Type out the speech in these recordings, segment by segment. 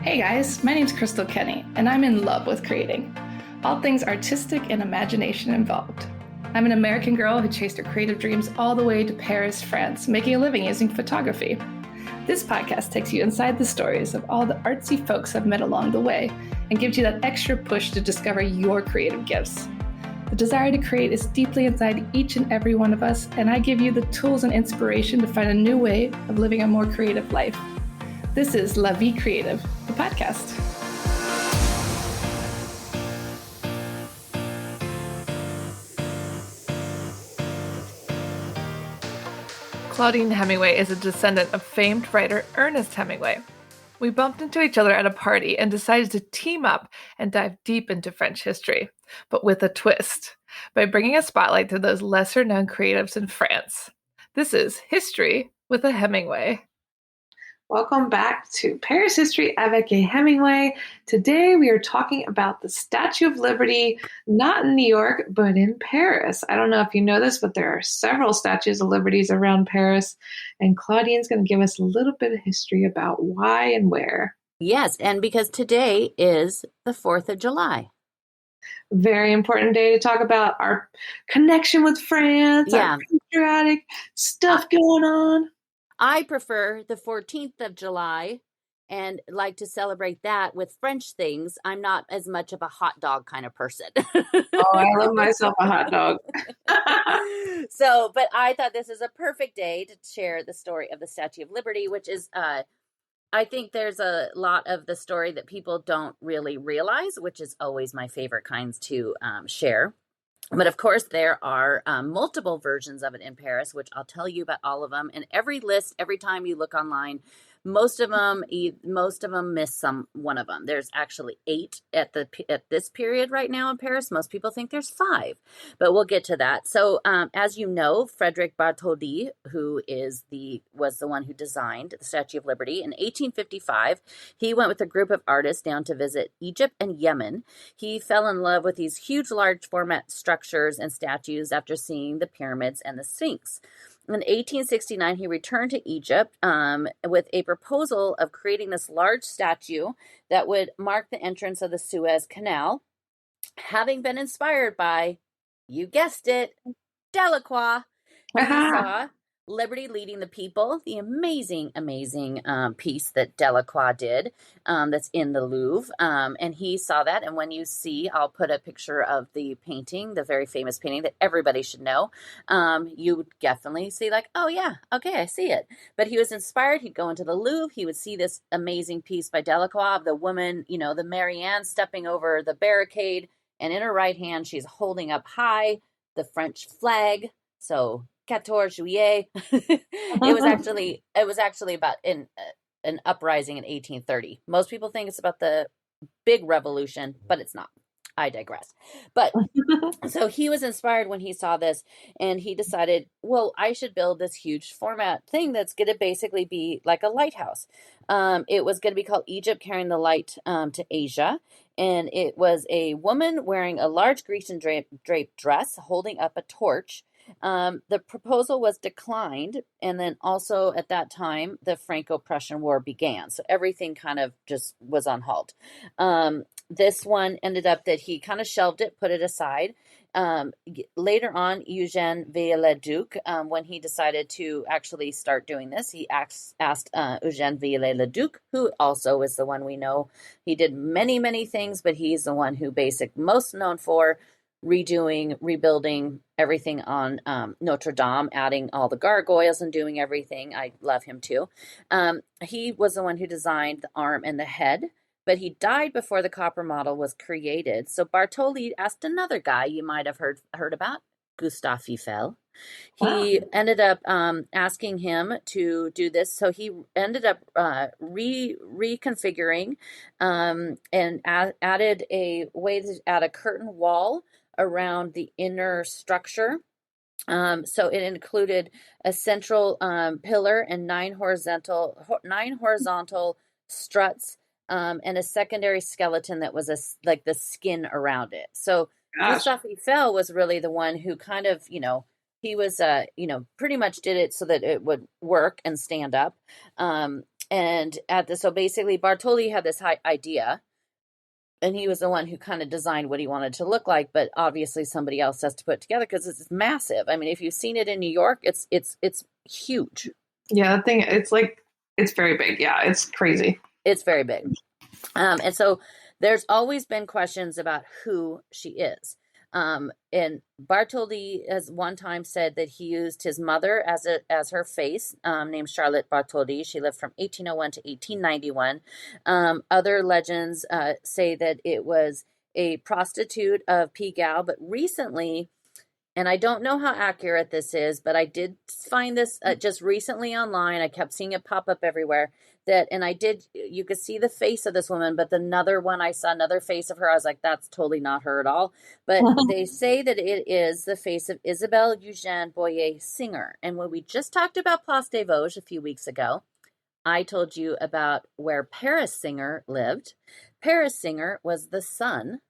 Hey guys, my name's Crystal Kenny, and I'm in love with creating. All things artistic and imagination involved. I'm an American girl who chased her creative dreams all the way to Paris, France, making a living using photography. This podcast takes you inside the stories of all the artsy folks I've met along the way and gives you that extra push to discover your creative gifts. The desire to create is deeply inside each and every one of us, and I give you the tools and inspiration to find a new way of living a more creative life. This is La Vie Creative, the podcast. Claudine Hemingway is a descendant of famed writer Ernest Hemingway. We bumped into each other at a party and decided to team up and dive deep into French history, but with a twist, by bringing a spotlight to those lesser-known creatives in France. This is History with a Hemingway. Welcome back to Paris History Avec Hemingway. Today we are talking about the Statue of Liberty, not in New York, but in Paris. I don't know if you know this, but there are several statues of liberties around Paris, and Claudine's going to give us a little bit of history about why and where. Yes, and because today is the 4th of July. Very important day to talk about our connection with France, our patriotic stuff going on. I prefer the 14th of July and like to celebrate that with French things. I'm not as much of a hot dog kind of person. Oh, I love myself a hot dog. But I thought this is a perfect day to share the story of the Statue of Liberty, which is, I think there's a lot of the story that people don't really realize, which is always my favorite kinds to share. But of course, there are multiple versions of it in Paris, which I'll tell you about all of them. And every list, every time you look online, most of them miss one of them. There's actually 8 at this period right now in Paris. Most people think there's 5, but we'll get to that. So, as you know, Frédéric Bartholdi, who was the one who designed the Statue of Liberty in 1855, he went with a group of artists down to visit Egypt and Yemen. He fell in love with these huge, large format structures and statues after seeing the pyramids and the Sphinx. In 1869, he returned to Egypt with a proposal of creating this large statue that would mark the entrance of the Suez Canal, having been inspired by, you guessed it, Delacroix. He saw Liberty Leading the People, the amazing piece that Delacroix did that's in the Louvre. And he saw that. And when you see, I'll put a picture of the painting, the very famous painting that everybody should know. You would definitely see like, oh yeah, okay, I see it. But he was inspired. He'd go into the Louvre. He would see this amazing piece by Delacroix of the woman, the Marianne stepping over the barricade. And in her right hand, she's holding up high the French flag. So 14 Juillet. It was actually about an uprising in 1830. Most people think it's about the big revolution, but it's not. I digress. But so he was inspired when he saw this, and he decided, well, I should build this huge format thing that's going to basically be like a lighthouse. It was going to be called Egypt Carrying the Light to Asia. And it was a woman wearing a large Grecian draped dress holding up a torch. The proposal was declined, and then also at that time the Franco-Prussian War began, so everything kind of just was on halt. This one ended up that he kind of shelved it, put it aside. Later on, Eugène Viollet-le-Duc, when he decided to actually start doing this, he asked Eugène Viollet-le-Duc, who also is the one we know. He did many things, but he's the one who most known for rebuilding everything on Notre Dame, adding all the gargoyles and doing everything. I love him too. He was the one who designed the arm and the head, but he died before the copper model was created. So Bartholdi asked another guy you might have heard about, Gustave Eiffel. He ended up asking him to do this. So he ended up reconfiguring and added a way to add a curtain wall around the inner structure. So it included a central pillar and 9 horizontal struts and a secondary skeleton that was like the skin around it. So Gustave Eiffel was really the one who kind of, he was, pretty much did it so that it would work and stand up. And so basically Bartoli had this idea, and he was the one who kind of designed what he wanted to look like, but obviously somebody else has to put it together because it's massive. I mean, if you've seen it in New York, it's huge. Yeah, the thing, it's very big. Yeah, it's crazy. It's very big. And so there's always been questions about who she is. And Bartoli has one time said that he used his mother as her face, named Charlotte Bartoli. She lived from 1801 to 1891. Other legends say that it was a prostitute of Pigalle, but recently, and I don't know how accurate this is, but I did find this just recently online. I kept seeing it pop up everywhere. You could see the face of this woman, but another one, I saw another face of her. I was like, that's totally not her at all. But they say that it is the face of Isabelle Eugène Boyer Singer. And when we just talked about Place des Vosges a few weeks ago, I told you about where Paris Singer lived. Paris Singer was the son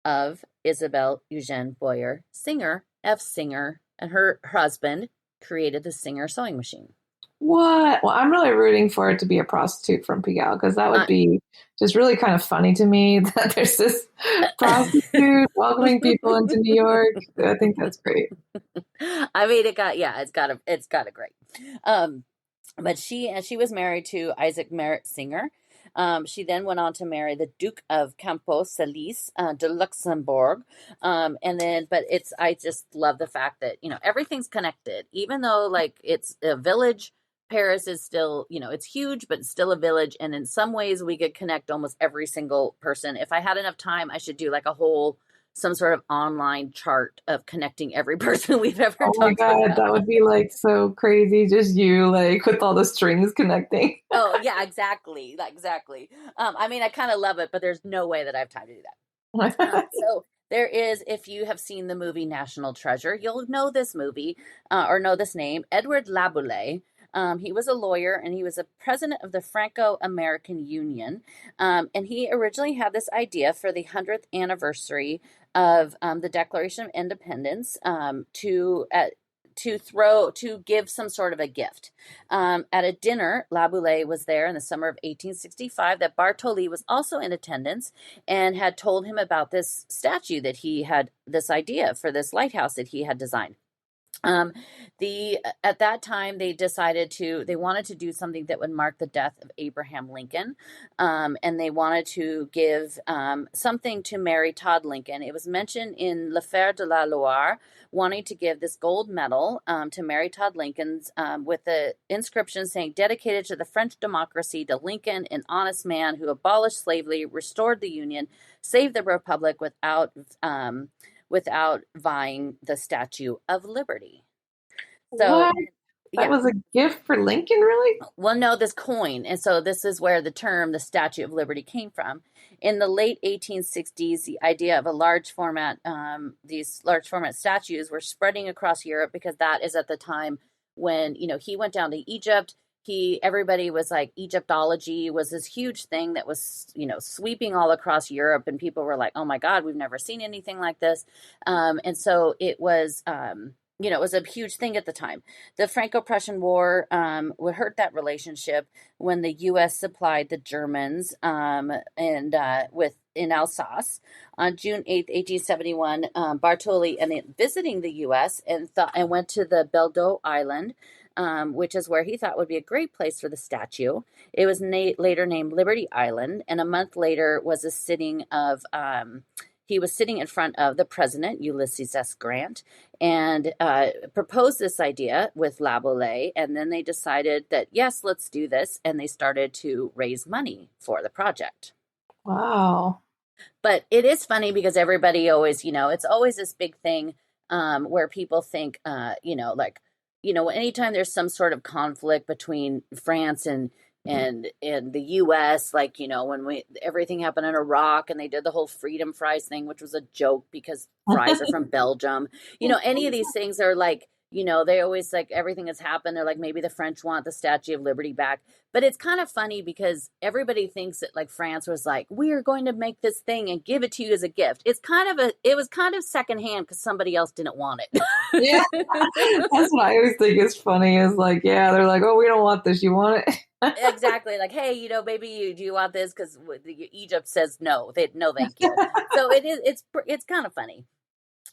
of Isabelle Eugène Boyer Singer, F. Singer, and her husband created the Singer sewing machine. What? Well, I'm really rooting for it to be a prostitute from Pigalle, because that would be just really kind of funny to me that there's this prostitute welcoming people into New York. I think that's great. I mean, it's got a great. But she was married to Isaac Merritt Singer. She then went on to marry the Duke of Campos Salise de Luxembourg. I just love the fact that, everything's connected, even though like it's a village. Paris is still, it's huge, but it's still a village. And in some ways we could connect almost every single person. If I had enough time, I should do like some sort of online chart of connecting every person we've ever talked about. Oh my God, that would be like so crazy. Just you like with all the strings connecting. Oh yeah, exactly. Exactly. I mean, I kind of love it, but there's no way that I have time to do that. So there is, if you have seen the movie National Treasure, you'll know this movie or know this name, Edward Laboulaye. He was a lawyer, and he was a president of the Franco-American Union. And he originally had this idea for the 100th anniversary of the Declaration of Independence to give some sort of a gift. At a dinner, Laboulaye was there in the summer of 1865, that Bartoli was also in attendance and had told him about this statue that he had, this idea for this lighthouse that he had designed. At that time they wanted to do something that would mark the death of Abraham Lincoln. And they wanted to give something to Mary Todd Lincoln. It was mentioned in L'Affaire de la Loire, wanting to give this gold medal to Mary Todd Lincoln's with the inscription saying, dedicated to the French democracy, to Lincoln, an honest man who abolished slavery, restored the Union, saved the Republic without vying the Statue of Liberty. So what? That was a gift for Lincoln, really? Well, no, this coin. And so this is where the term, the Statue of Liberty, came from. In the late 1860s, the idea of these large format statues were spreading across Europe, because that is at the time when, he went down to Egypt. Everybody was like, Egyptology was this huge thing that was, sweeping all across Europe, and people were like, oh my God, we've never seen anything like this. And so it was, it was a huge thing at the time. The Franco-Prussian War would hurt that relationship when the U.S. supplied the Germans in Alsace. On June 8th, 1871, Bartoli visiting the U.S. and went to the Belleau Island, which is where he thought would be a great place for the statue. It was later named Liberty Island, and a month later was a sitting of he was sitting in front of the president, Ulysses S. Grant, and proposed this idea with Laboulaye. And then they decided that, yes, let's do this. And they started to raise money for the project. Wow. But it is funny because everybody always, it's always this big thing where people think, anytime there's some sort of conflict between France and the U.S., like, when everything happened in Iraq and they did the whole freedom fries thing, which was a joke because fries are from Belgium. Any of these things are like, they always like everything that's happened. They're like, maybe the French want the Statue of Liberty back. But it's kind of funny because everybody thinks that like France was like, we are going to make this thing and give it to you as a gift. It was kind of secondhand because somebody else didn't want it. Yeah, that's what I always think is funny is like, yeah, they're like, oh, we don't want this. You want it? Exactly. Like, hey, maybe do you want this? Because Egypt says no. No, thank you. So it's kind of funny.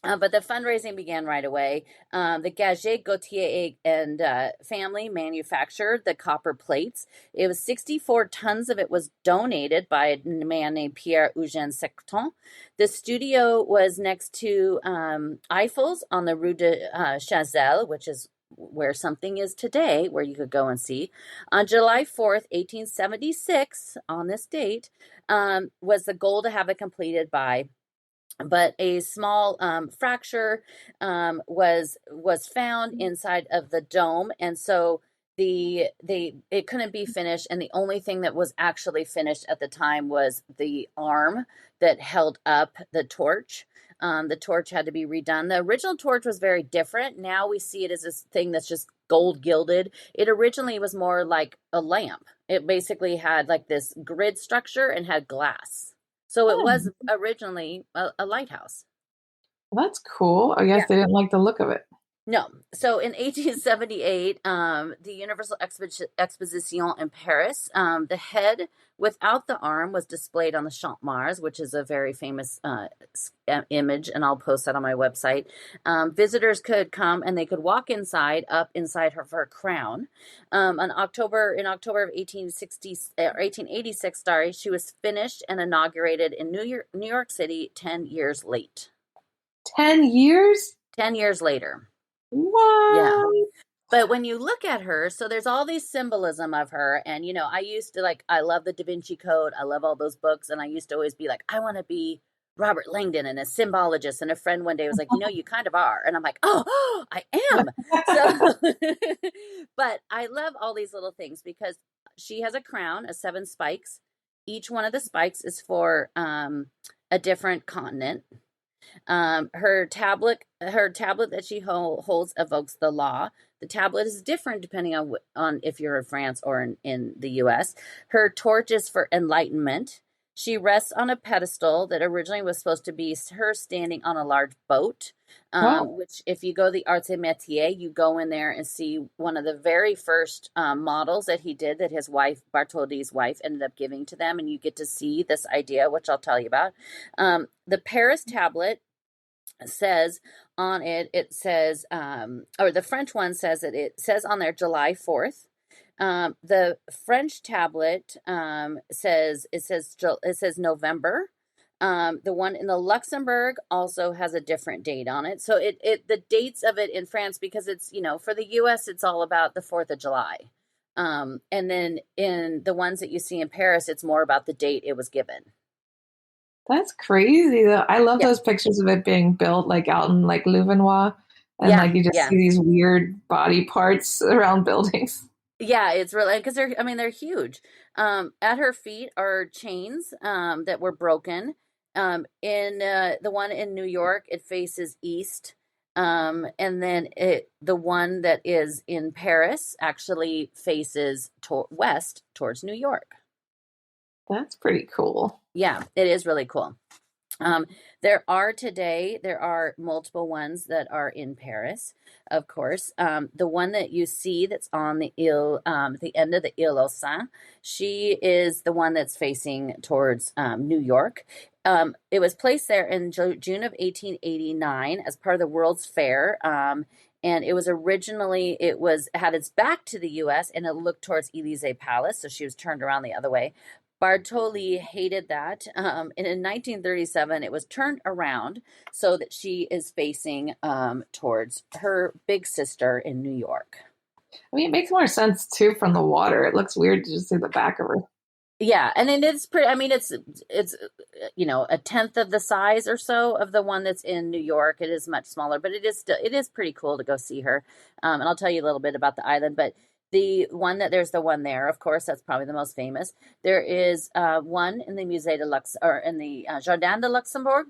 But the fundraising began right away. The Gaget Gautier and family manufactured the copper plates. It was 64 tons of it was donated by a man named Pierre Eugène Secton. The studio was next to Eiffel's on the Rue de Chazelle, which is where something is today, where you could go and see. On July 4th, 1876, on this date, was the goal to have it completed by, but a small fracture was found inside of the dome, and so it couldn't be finished. And the only thing that was actually finished at the time was the arm that held up the torch. The torch had to be redone. The original torch was very different. Now we see it as this thing that's just gold gilded. It originally was more like a lamp. It basically had like this grid structure and had glass. So it was originally a lighthouse. Well, that's cool. I guess Yeah. they didn't like the look of it. No. So in 1878, the Universal Exposition in Paris, the head without the arm was displayed on the Champ Mars, which is a very famous image, and I'll post that on my website. Visitors could come and they could walk up inside her crown. In October of 1886, sorry, she was finished and inaugurated in New York City 10 years late. 10 years? 10 years later. What? Yeah. But when you look at her, so there's all these symbolism of her. And, I used to I love the Da Vinci Code. I love all those books. And I used to always be like, I want to be Robert Langdon and a symbologist. And a friend one day was like, you kind of are. And I'm like, oh, I am. So, but I love all these little things because she has a crown of 7 spikes. Each one of the spikes is for a different continent. Her tablet that she holds evokes the law. The tablet is different depending on if you're in France or in the U.S. Her torch is for enlightenment. She rests on a pedestal that originally was supposed to be her standing on a large boat, which if you go to the Arts et Métiers, you go in there and see one of the very first models that he did that his wife, Bartholdi's wife, ended up giving to them. And you get to see this idea, which I'll tell you about. The Paris tablet says on it, or the French one says that it says on there July 4th. The French tablet says November. The one in the Luxembourg also has a different date on it. So the dates of it in France, because it's, for the US, it's all about the 4th of July. And then in the ones that you see in Paris, it's more about the date it was given. That's crazy though. I love those pictures of it being built out in Louvenois, and you just see these weird body parts around buildings. Yeah, it's really, because they're huge. At her feet are chains that were broken. In the one in New York, it faces east. And then the one that is in Paris actually faces west towards New York. That's pretty cool. Yeah, it is really cool. There are multiple ones that are in Paris, of course. The one that you see that's on the end of the Ile aux Seins, she is the one that's facing towards New York. It was placed there in June of 1889 as part of the World's Fair. And it was originally, had its back to the U.S. and it looked towards Élysée Palace. So she was turned around the other way. Bartholdi hated that. And in 1937, it was turned around so that she is facing towards her big sister in New York. I mean, it makes more sense too from the water. It looks weird to just see the back of her. Yeah, and it is pretty. I mean, it's a tenth of the size or so of the one that's in New York. It is much smaller, but it is pretty cool to go see her. And I'll tell you a little bit about the island, but. There's the one there, of course, that's probably the most famous. There is one in the Musée de Lux, or in the Jardin de Luxembourg.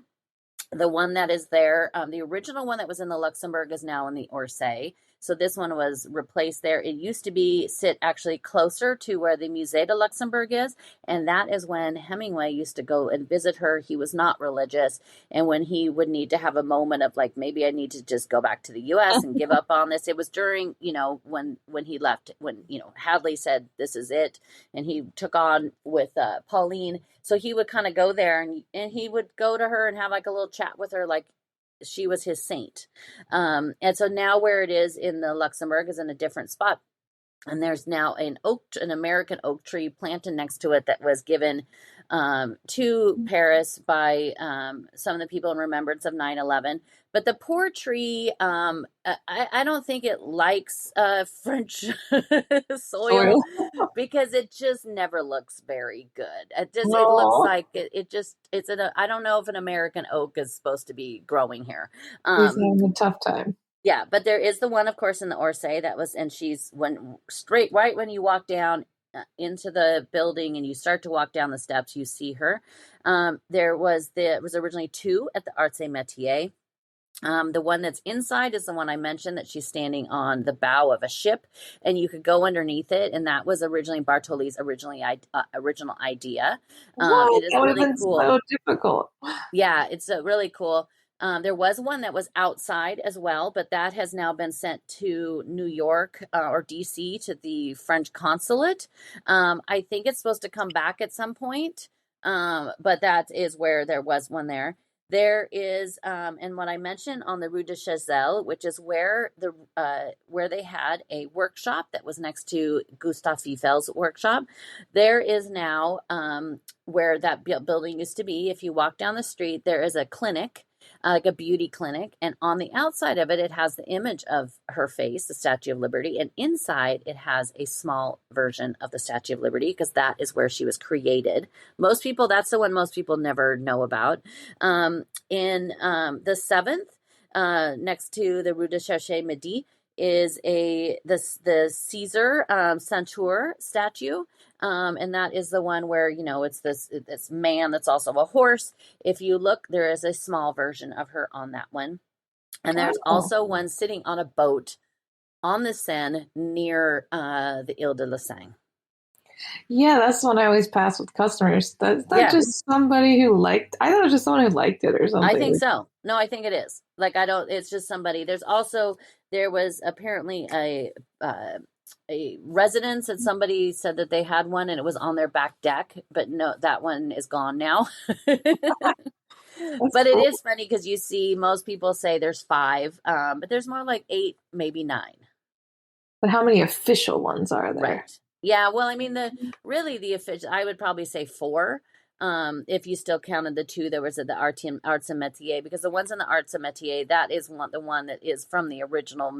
The one that is there, the original one that was in the Luxembourg is now in the Orsay. So this one was replaced there. It used to be sit actually closer to where the Musée de Luxembourg is. And that is when Hemingway used to go and visit her. He was not religious. And when he would need to have a moment of like, maybe I need to just go back to the US and give up on this. It was during, when he left, when, Hadley said, this is it. And he took on with Pauline. So he would kind of go there and he would go to her and have like a little chat with her, like she was his saint. And so now where it is in the Luxembourg is in a different spot. And there's now an American oak tree planted next to it that was given to Paris by some of the people in remembrance of 9/11. But the poor tree, I don't think it likes French soil because it just never looks very good. It looks like I don't know if an American oak is supposed to be growing here. He's having a tough time. Yeah, but there is the one, of course, in the Orsay and she's straight right when you walk down into the building and you start to walk down the steps, you see her. There was originally two at the Arts et Métiers. The one that's inside is the one I mentioned that she's standing on the bow of a ship and you could go underneath it. And that was originally Bartoli's original idea. It is really cool. So difficult. Yeah, it's really cool. There was one that was outside as well, but that has now been sent to New York or DC to the French consulate. I think it's supposed to come back at some point, but that is where there was one there. There is, and what I mentioned on the Rue de Chazelle, which is where they had a workshop that was next to Gustave Eiffel's workshop. There is now where that building used to be. If you walk down the street, there is a clinic. Like a beauty clinic, and on the outside of it has the image of her face, the Statue of Liberty, and inside it has a small version of the Statue of Liberty because that is where she was created. That's the one most people never know about. In the 7th, next to the Rue de Cherche Midi, is the Caesar Centaur statue. And that is the one where, it's this man that's also a horse. If you look, there is a small version of her on that one. And there's also one sitting on a boat on the Seine near the Ile de la Seine. Yeah, that's the one I always pass with customers. That's not just somebody who liked, I thought it was just someone who liked it or something. I think so. No, I think it is. It's just somebody. There was apparently a residence that somebody said that they had one and it was on their back deck, but no, that one is gone now. But cool. It is funny because you see most people say there's 5, but there's more like 8, maybe 9. But how many official ones are there? Right. Yeah. Well, I mean, the official, I would probably say 4. If you still counted the 2 that was at the Arts et Métiers, because the ones in the Arts et Métiers, that is the one that is from the original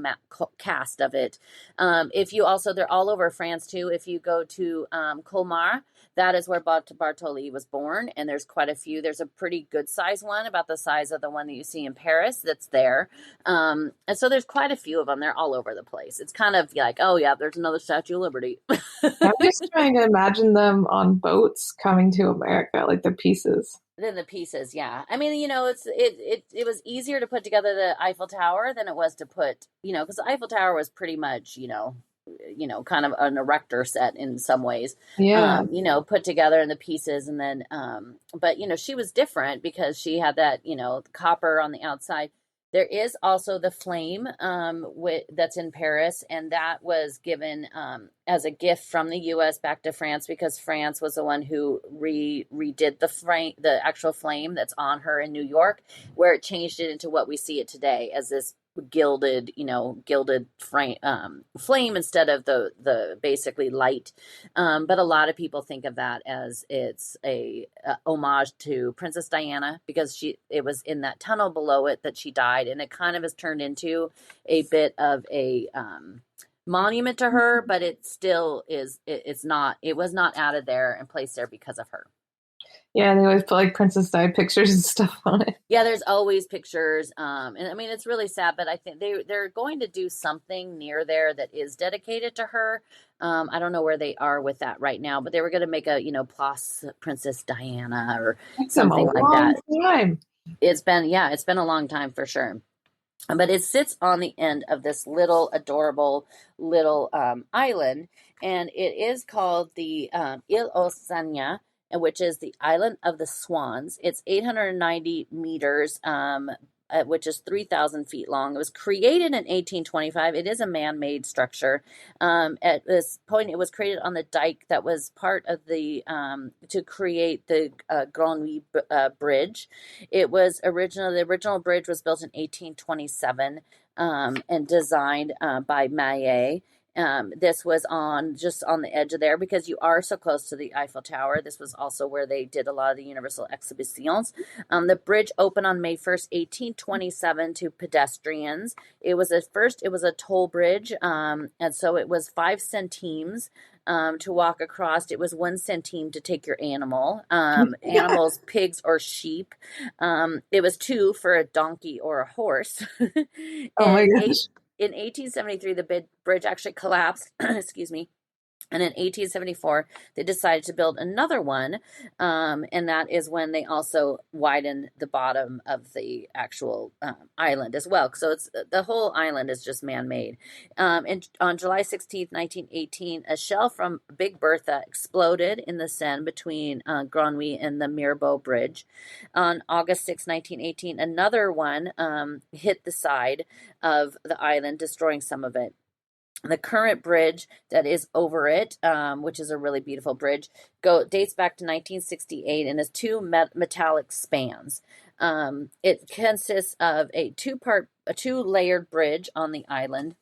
cast of it. If you also, they're all over France too. If you go to Colmar, that is where Bartoli was born, and there's quite a few. There's a pretty good size one, about the size of the one that you see in Paris, that's there. And so there's quite a few of them. They're all over the place. It's kind of like, oh yeah, there's another Statue of Liberty. I'm just trying to imagine them on boats coming to America, like the pieces. Then the pieces, yeah. I mean, it was easier to put together the Eiffel Tower than it was to put, because the Eiffel Tower was pretty much, kind of an erector set in some ways. Yeah. Put together in the pieces, and then, but she was different because she had that, copper on the outside. There is also the flame that's in Paris, and that was given as a gift from the U.S. back to France because France was the one who redid the actual flame that's on her in New York, where it changed it into what we see it today as this gilded flame instead of the basically light. But a lot of people think of that as it's a homage to Princess Diana because it was in that tunnel below it that she died, and it kind of has turned into a bit of a monument to her, but it still is. It was not added there and placed there because of her. Yeah, they always put like Princess Di pictures and stuff on it. Yeah, there's always pictures. And I mean, it's really sad, but I think they're going to do something near there that is dedicated to her. I don't know where they are with that right now, but they were going to make a, Place Princess Diana or something like that. Time. It's been a long time for sure. but it sits on the end of this little adorable little island, and it is called the Ile Osania, which is the island of the swans. It's 890 meters, which is 3,000 feet long. It was created in 1825. It is a man-made structure. At this point, it was created on the dike that was part of the to create the Grand Bridge. The original bridge was built in 1827 and designed by Maillet. This was just on the edge of there because you are so close to the Eiffel Tower. This was also where they did a lot of the Universal Exhibitions. The bridge opened on May 1st, 1827 to pedestrians. It was a toll bridge, and so it was 5 centimes to walk across. It was 1 centime to take your animal, animals, pigs or sheep. It was 2 for a donkey or a horse. Oh my gosh. In 1873, the bridge actually collapsed. Excuse me. And in 1874, they decided to build another one, and that is when they also widened the bottom of the actual island as well. So the whole island is just man-made. And on July 16th, 1918, a shell from Big Bertha exploded in the Seine between Granby and the Mirabeau Bridge. On August 6, 1918, another one hit the side of the island, destroying some of it. The current bridge that is over it, which is a really beautiful bridge, dates back to 1968 and is 2 metallic spans. It consists of a 2-layered bridge on the island.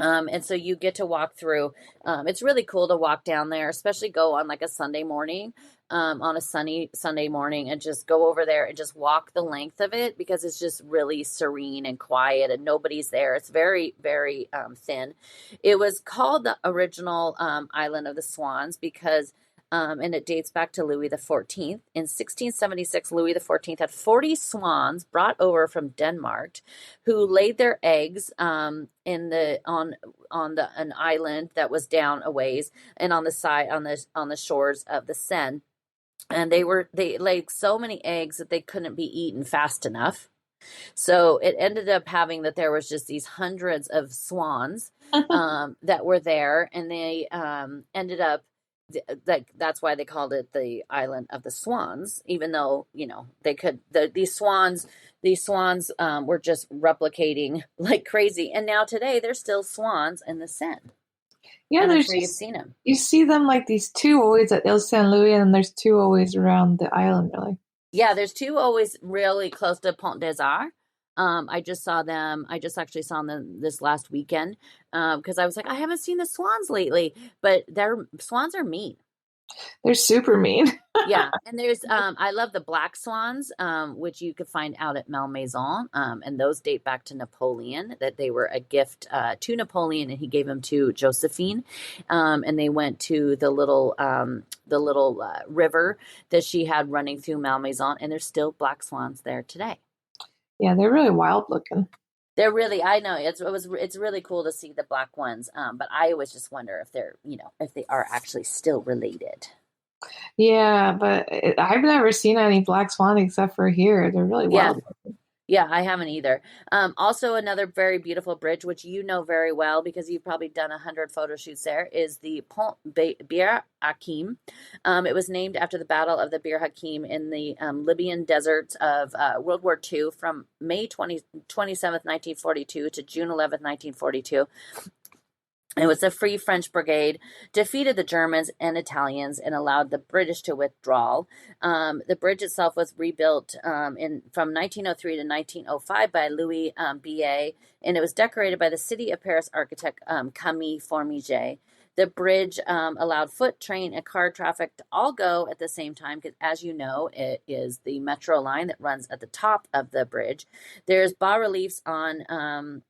And so you get to walk through. It's really cool to walk down there, especially go on like a Sunday morning, on a sunny Sunday morning, and just go over there and just walk the length of it because it's just really serene and quiet and nobody's there. It's very, very thin. It was called the original Island of the Swans because and it dates back to Louis XIV. In 1676, Louis XIV had 40 swans brought over from Denmark, who laid their eggs on an island that was down a ways and on the shores of the Seine. And they laid so many eggs that they couldn't be eaten fast enough. So it ended up having that there was just these hundreds of swans that were there, and they ended up that's why they called it the Island of the Swans, even though these swans were just replicating like crazy, and now today there's still swans in the Seine. Yeah, I'm there's sure you've seen them. You see them like these 2 always at Ile Saint Louis, and there's 2 always around the island, really. Yeah, there's 2 always really close to Pont des Arts. I just saw them. I just actually saw them this last weekend because I was like, I haven't seen the swans lately, but their swans are mean. They're super mean. Yeah, and there's I love the black swans, which you could find out at Malmaison, and those date back to Napoleon. That they were a gift to Napoleon, and he gave them to Josephine, and they went to the little river that she had running through Malmaison, and there's still black swans there today. Yeah, they're really wild looking. They're really, I know it's really cool to see the black ones, but I always just wonder if if they are actually still related. Yeah, but I've never seen any black swan except for here. They're really wild. Yeah, I haven't either. Also, another very beautiful bridge, which you know very well because you've probably done 100 photo shoots there, is the Pont Bir Hakeim. It was named after the Battle of the Bir Hakeim in the Libyan deserts of World War II from May 27th, 1942 to June 11th, 1942. It was the Free French Brigade defeated the Germans and Italians and allowed the British to withdraw. The bridge itself was rebuilt from 1903 to 1905 by Louis Billet, and it was decorated by the City of Paris architect Camille Formige. The bridge allowed foot, train, and car traffic to all go at the same time because, as you know, it is the metro line that runs at the top of the bridge. There's bas-reliefs on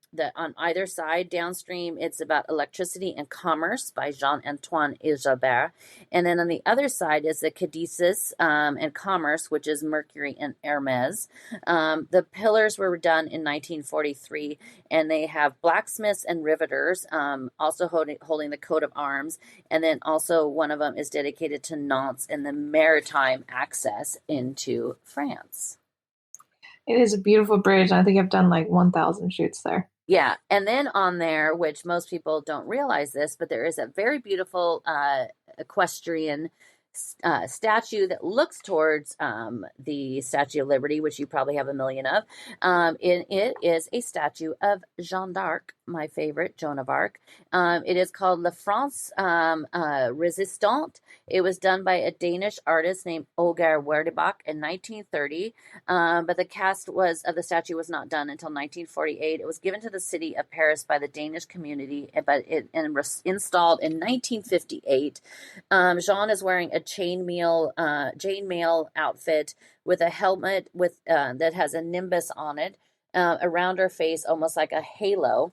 either side. Downstream, it's about electricity and commerce by Jean-Antoine Gilbert. And then on the other side is the Caduceus and commerce, which is Mercury and Hermes. The pillars were done in 1943, and they have blacksmiths and riveters also holding the coat of arms. And then also one of them is dedicated to Nantes and the maritime access into France. It is a beautiful bridge. I think I've done like 1,000 shoots there. Yeah, and then on there, which most people don't realize this, but there is a very beautiful equestrian statue that looks towards the Statue of Liberty, which you probably have a million of. And it is a statue of Jeanne d'Arc, my favorite, Joan of Arc. It is called La France Résistante. It was done by a Danish artist named Olga Werdebach in 1930. But the cast of the statue was not done until 1948. It was given to the city of Paris by the Danish community, but it installed in 1958. Jean is wearing a chainmail outfit with a helmet with that has a nimbus on it around her face, almost like a halo.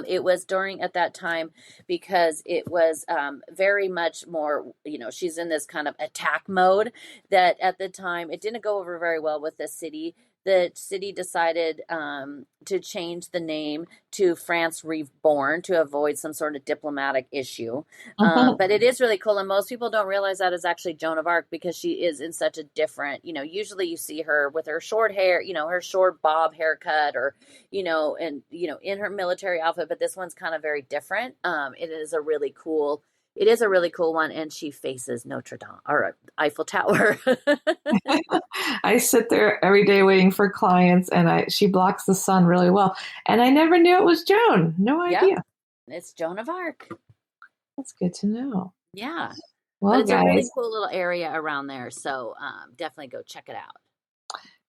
It was during at that time because it was very much more, she's in this kind of attack mode that at the time it didn't go over very well with the city. The city decided to change the name to France Reborn to avoid some sort of diplomatic issue. But it is really cool. And most people don't realize that is actually Joan of Arc because she is in such a different, usually you see her with her short hair, her short bob haircut or, in her military outfit. But this one's kind of very different. It is a really cool one, and she faces Notre Dame or Eiffel Tower. I sit there every day waiting for clients, and she blocks the sun really well. And I never knew it was Joan. No idea. Yep. It's Joan of Arc. That's good to know. Yeah. Well, but it's guys, a really cool little area around there, so definitely go check it out.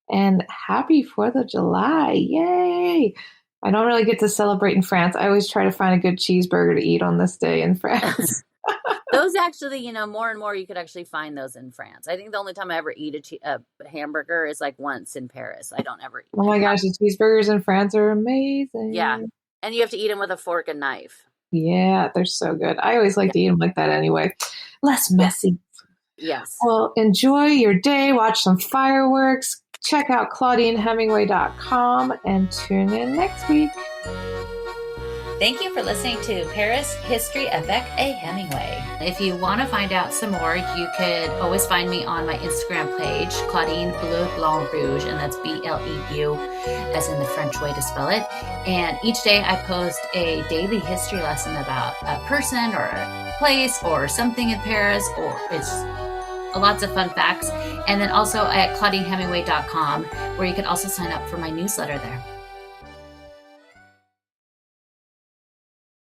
And happy 4th of July. Yay! I don't really get to celebrate in France. I always try to find a good cheeseburger to eat on this day in France. Those actually, more and more you could actually find those in France. I think the only time I ever eat a hamburger is like once in Paris. I don't ever eat Oh my gosh, the cheeseburgers in France are amazing. Yeah. And you have to eat them with a fork and knife. Yeah, they're so good. I always like to eat them like that anyway. Less messy. Yes. Well, enjoy your day. Watch some fireworks. Check out ClaudineHemingway.com and tune in next week. Thank you for listening to Paris History Avec a Hemingway. If you want to find out some more, you could always find me on my Instagram page, Claudine Bleu Blanc Rouge, and that's BLEU, as in the French way to spell it. And each day I post a daily history lesson about a person or a place or something in Paris, or it's lots of fun facts. And then also at ClaudineHemingway.com, where you can also sign up for my newsletter there.